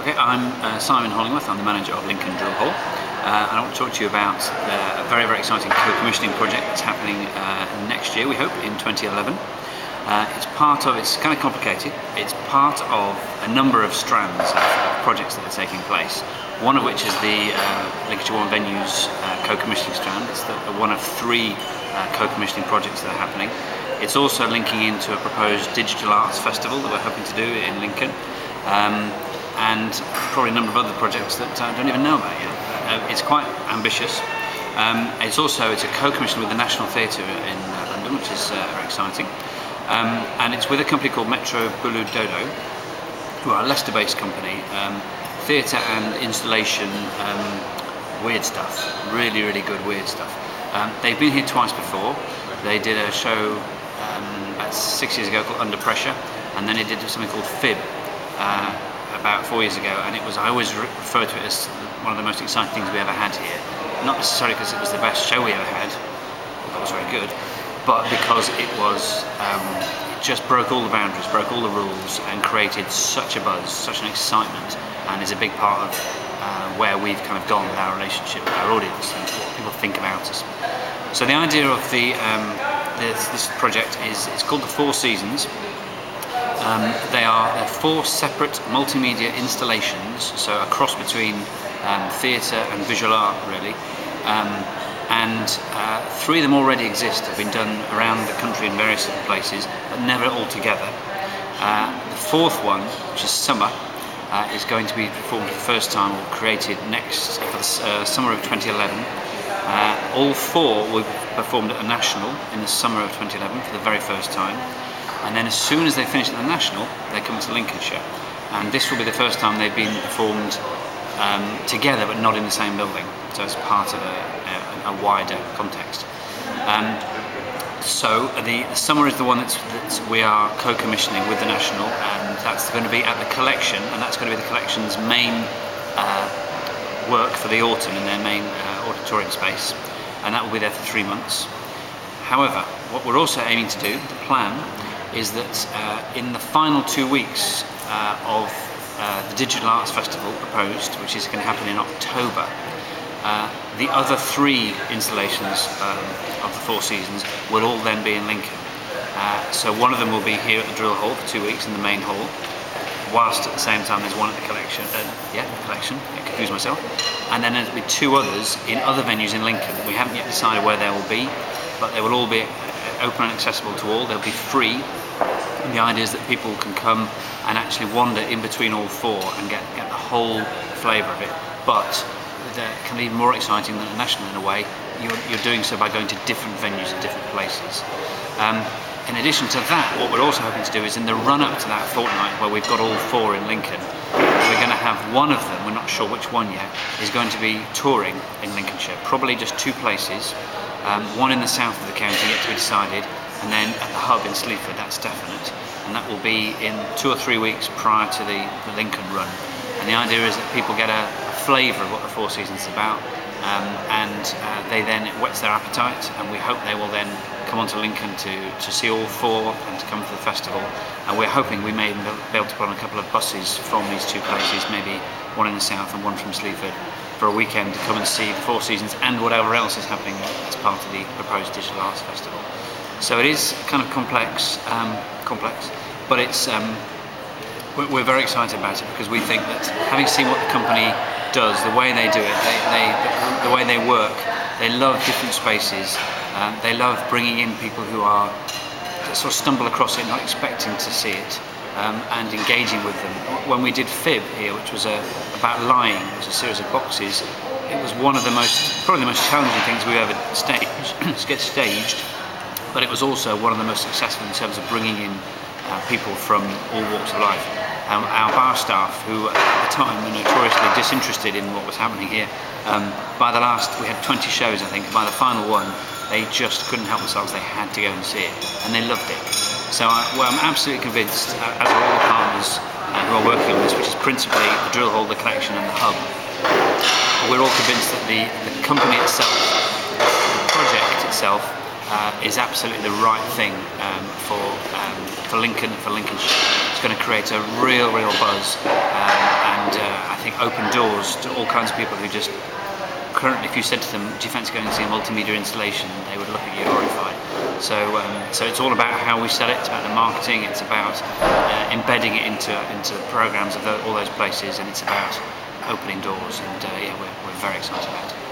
Okay, I'm Simon Hollingworth. I'm the manager of Lincoln Drill Hall. And I want to talk to you about a very, very exciting co-commissioning project that's happening next year, we hope, in 2011. It's kind of complicated. It's part of a number of strands of projects that are taking place. One of which is the Lincolnshire One Venues co-commissioning strand. It's one of three co-commissioning projects that are happening. It's also linking into a proposed digital arts festival that we're hoping to do in Lincoln. And probably a number of other projects that I don't even know about yet. It's quite ambitious. It's a co-commission with the National Theatre in London, which is very exciting. And it's with a company called Metro Bulu Dodo, who are a Leicester-based company. Theatre and installation, weird stuff. Really, really good weird stuff. They've been here twice before. They did a show about 6 years ago called Under Pressure, and then they did something called Fib about 4 years ago, and I always refer to it as one of the most exciting things we ever had here. Not necessarily because it was the best show we ever had, that was very good, but because it just broke all the boundaries, broke all the rules, and created such a buzz, such an excitement, and is a big part of where we've kind of gone with our relationship with our audience and what people think about us. So the idea of this project is, it's called the Four Seasons. They're four separate multimedia installations, so a cross between theatre and visual art, really. Three of them already exist, have been done around the country in various different places, but never all together. The fourth one, which is Summer, is going to be performed for the first time, or created next for the summer of 2011. All four will be performed at the National in the summer of 2011 for the very first time. And then as soon as they finish at the National, they come to Lincolnshire. And this will be the first time they've been performed together, but not in the same building. So it's part of a wider context. So the summer is the one that we are co-commissioning with the National, and that's going to be at the collection, and that's going to be the collection's main work for the autumn in their main auditorium space, and that will be there for 3 months. However, what we're also aiming to do, the plan, is that in the final 2 weeks of the Digital Arts Festival proposed, which is going to happen in October, the other three installations of the Four Seasons will all then be in Lincoln. So one of them will be here at the Drill Hall for 2 weeks in the main hall, whilst at the same time there's one at the collection, I confused myself. And then there'll be two others in other venues in Lincoln. We haven't yet decided where they will be, but they will all be open and accessible to all. They'll be free. And the idea is that people can come and actually wander in between all four and get the whole flavour of it. But that can be even more exciting than the National in a way. You're doing so by going to different venues in different places. In addition to that, what we're also hoping to do is in the run-up to that fortnight where we've got all four in Lincoln, we're going to have one of them, we're not sure which one yet, is going to be touring in Lincolnshire, probably just two places, one in the south of the county yet to be decided, and then at the hub in Sleaford, that's definite, and that will be in 2 or 3 weeks prior to the Lincoln run. And the idea is that people get a flavour of what the Four Seasons is about, they then, it whets their appetite, and we hope they will then come onto Lincoln to see all four and to come to the festival. And we're hoping we may be able to put on a couple of buses from these two places, maybe one in the south and one from Sleaford, for a weekend to come and see the Four Seasons and whatever else is happening as part of the proposed Digital Arts Festival. So it is kind of complex, but it's we're very excited about it because we think that, having seen what the company does, the way they do it, the way they work, they love different spaces. They love bringing in people who sort of stumble across it, not expecting to see it, and engaging with them. When we did Fib here, which was about lying, it was a series of boxes, it was one of probably the most challenging things we've ever staged, but it was also one of the most successful in terms of bringing in people from all walks of life. Our bar staff, who at the time were notoriously disinterested in what was happening here, we had 20 shows, I think. By the final one, they just couldn't help themselves. They had to go and see it, and they loved it. So I'm absolutely convinced, as are all the partners who are working on this, which is principally the Drill Hall, the collection, and the hub. We're all convinced that the company itself, the project itself, is absolutely the right thing for Lincoln, for Lincolnshire. It's going to create a real buzz, and and I think open doors to all kinds of people who just currently, if you said to them, do you fancy going to see a multimedia installation, they would look at you horrified. So it's all about how we sell it, it's about the marketing, it's about embedding it into the programs of all those places, and it's about opening doors, and yeah, we're very excited about it.